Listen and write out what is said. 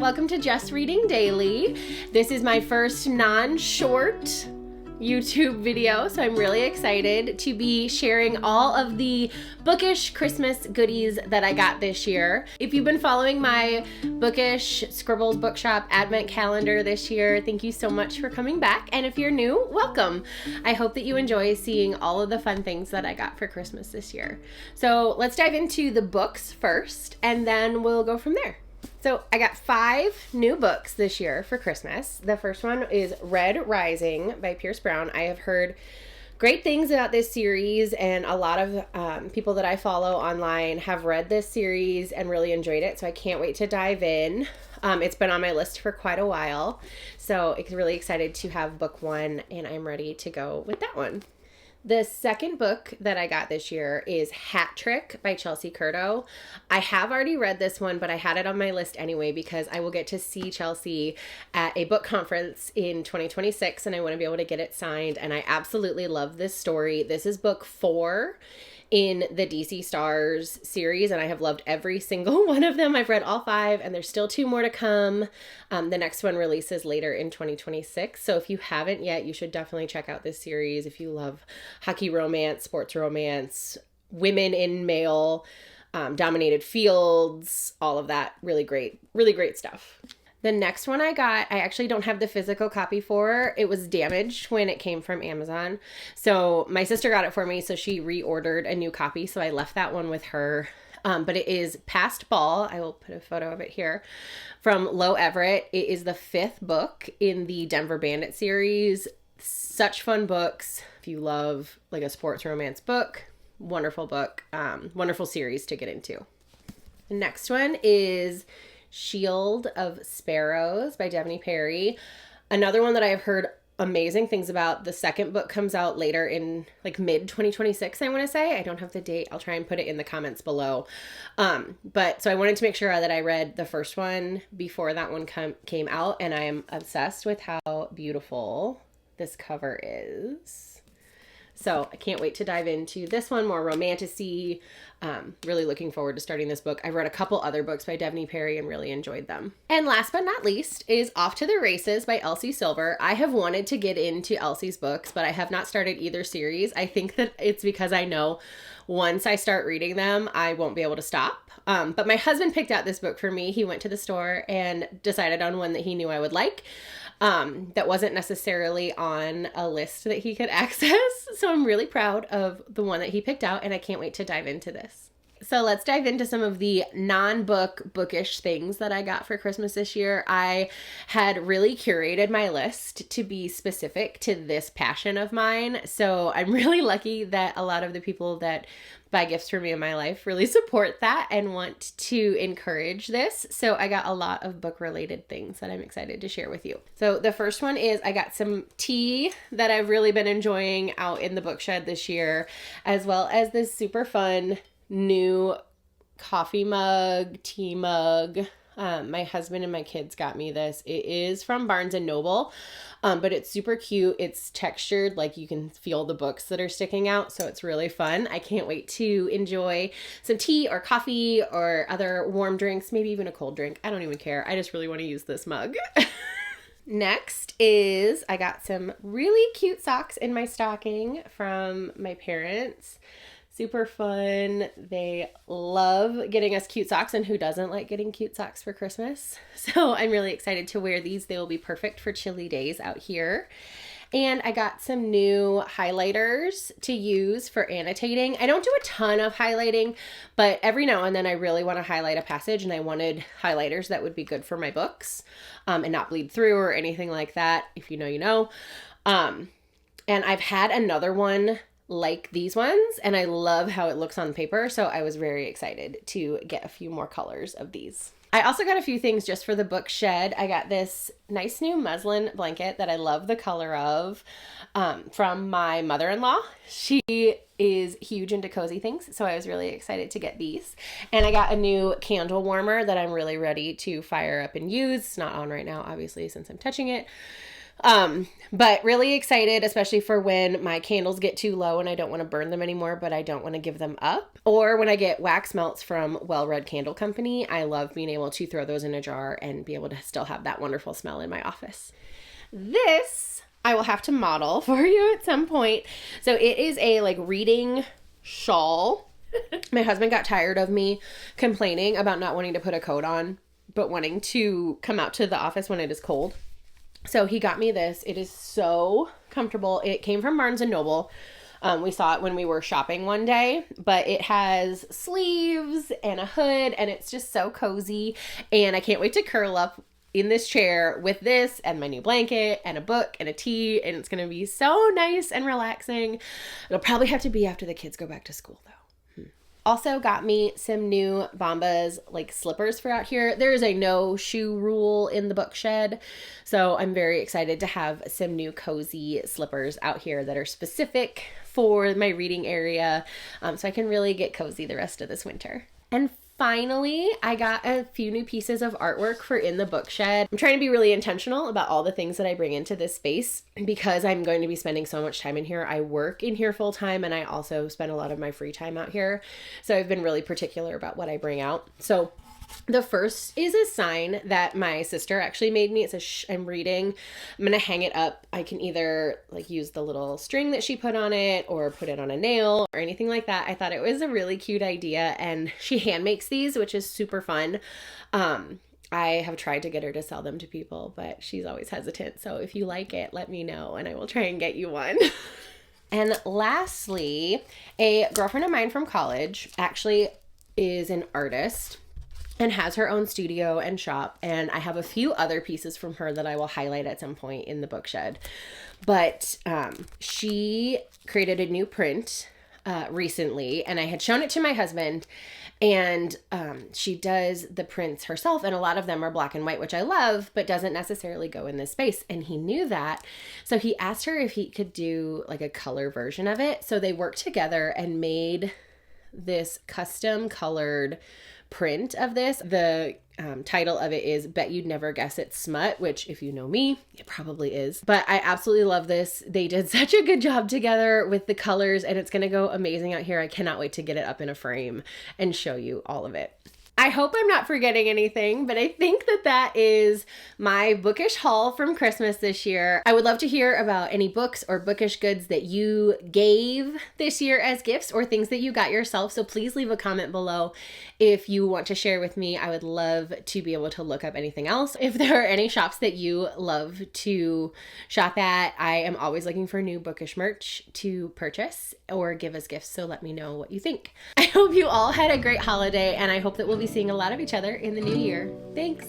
Welcome to Just Reading Daily. This is my first non-short YouTube video, so I'm really excited to be sharing all of the Bookish Christmas goodies that I got this year. If you've been following my Bookish Scribbles Bookshop Advent calendar this year, thank you so much for coming back. And if you're new, welcome. I hope that you enjoy seeing all of the fun things that I got for Christmas this year. So let's dive into the books first, and then we'll go from there. So I got 5 new books this year for Christmas. The first one is Red Rising by Pierce Brown. I have heard great things about this series, and a lot of people that I follow online have read this series and really enjoyed it, so I can't wait to dive in. It's been on my list for quite a while, so I'm really excited to have book 1, and I'm ready to go with that one. The second book that I got this year is Hat Trick by Chelsea Curto. I have already read this one, but I had it on my list anyway because I will get to see Chelsea at a book conference in 2026 and I want to be able to get it signed, and I absolutely love this story. This is book 4 in the DC Stars series, and I have loved every single one of them. I've read all 5, and there's still 2 more to come. The next one releases later in 2026, so if you haven't yet, you should definitely check out this series if you love hockey romance, sports romance, women in male dominated fields, all of that. Really great stuff. The next one I got, I actually don't have the physical copy for. It was damaged when it came from Amazon. So my sister got it for me, so she reordered a new copy. So I left that one with her. But it is Past Ball. I will put a photo of it here. From Lo Everett. It is the 5th book in the Denver Bandit series. Such fun books. If you love like a sports romance book, wonderful book. Wonderful series to get into. The next one is Shield of Sparrows by Devney Perry. Another one that I have heard amazing things about. The second book comes out later in like mid 2026, I want to say. I don't have the date. I'll try and put it in the comments below. But so I wanted to make sure that I read the first one before that one came out, and I am obsessed with how beautiful this cover is. So I can't wait to dive into this one, more romantic-y. Really looking forward to starting this book. I've read a couple other books by Devney Perry and really enjoyed them. And last but not least is Off to the Races by Elsie Silver. I have wanted to get into Elsie's books, but I have not started either series. I think that it's because I know once I start reading them, I won't be able to stop. But my husband picked out this book for me. He went to the store and decided on one that he knew I would like. That wasn't necessarily on a list that he could access. So I'm really proud of the one that he picked out, and I can't wait to dive into this. So let's dive into some of the non-book bookish things that I got for Christmas this year. I had really curated my list to be specific to this passion of mine. So I'm really lucky that a lot of the people that buy gifts for me in my life really support that and want to encourage this. So I got a lot of book related things that I'm excited to share with you. So the first one is I got some tea that I've really been enjoying out in the bookshed this year, as well as this super fun new coffee mug, tea mug. My husband and my kids got me this. It is from Barnes & Noble, but it's super cute. It's textured, like you can feel the books that are sticking out, so it's really fun. I can't wait to enjoy some tea or coffee or other warm drinks, maybe even a cold drink. I don't even care. I just really want to use this mug. Next is I got some really cute socks in my stocking from my parents. Super fun. They love getting us cute socks, and who doesn't like getting cute socks for Christmas? So I'm really excited to wear these. They will be perfect for chilly days out here. And I got some new highlighters to use for annotating. I don't do a ton of highlighting, but every now and then I really want to highlight a passage, and I wanted highlighters that would be good for my books and not bleed through or anything like that. If you know, you know. And I've had another one like these ones, and I love how it looks on paper, so I was very excited to get a few more colors of these. I also got a few things just for the book shed. I got this nice new muslin blanket that I love the color of from my mother-in-law. She is huge into cozy things, so I was really excited to get these. And I got a new candle warmer that I'm really ready to fire up and use. It's not on right now, obviously, since I'm touching it. But really excited, especially for when my candles get too low and I don't want to burn them anymore, but I don't want to give them up. Or when I get wax melts from Well Read Candle Company, I love being able to throw those in a jar and be able to still have that wonderful smell in my office. This I will have to model for you at some point. So it is a like reading shawl. My husband got tired of me complaining about not wanting to put a coat on, but wanting to come out to the office when it is cold. So he got me this. It is so comfortable. It came from Barnes & Noble. We saw it when we were shopping one day, but it has sleeves and a hood, and it's just so cozy. And I can't wait to curl up in this chair with this and my new blanket and a book and a tea, and it's going to be so nice and relaxing. It'll probably have to be after the kids go back to school, though. Also got me some new Bombas like slippers for out here. There is a no shoe rule in the book shed, so I'm very excited to have some new cozy slippers out here that are specific for my reading area, so I can really get cozy the rest of this winter. And finally, I got a few new pieces of artwork for in the book shed. I'm trying to be really intentional about all the things that I bring into this space because I'm going to be spending so much time in here. I work in here full time, and I also spend a lot of my free time out here. So I've been really particular about what I bring out. So the first is a sign that my sister actually made me. It says, "Shh, I'm reading." I'm going to hang it up. I can either like use the little string that she put on it or put it on a nail or anything like that. I thought it was a really cute idea, and she hand makes these, which is super fun. I have tried to get her to sell them to people, but she's always hesitant. So if you like it, let me know and I will try and get you one. And lastly, a girlfriend of mine from college actually is an artist and has her own studio and shop, and I have a few other pieces from her that I will highlight at some point in the book shed. But she created a new print recently, and I had shown it to my husband, and she does the prints herself, and a lot of them are black and white, which I love, but doesn't necessarily go in this space, and he knew that, so he asked her if he could do like a color version of it. So they worked together and made this custom colored print of this. The title of it is Bet You'd Never Guess It's Smut, which if you know me, it probably is. But I absolutely love this. They did such a good job together with the colors, and it's going to go amazing out here. I cannot wait to get it up in a frame and show you all of it. I hope I'm not forgetting anything, but I think that that is my Bookish haul from Christmas this year. I would love to hear about any books or bookish goods that you gave this year as gifts or things that you got yourself. So please leave a comment below if you want to share with me. I would love to be able to look up anything else. If there are any shops that you love to shop at, I am always looking for new bookish merch to purchase or give as gifts. So let me know what you think. I hope you all had a great holiday, and I hope that we'll be seeing a lot of each other in the new year. Thanks.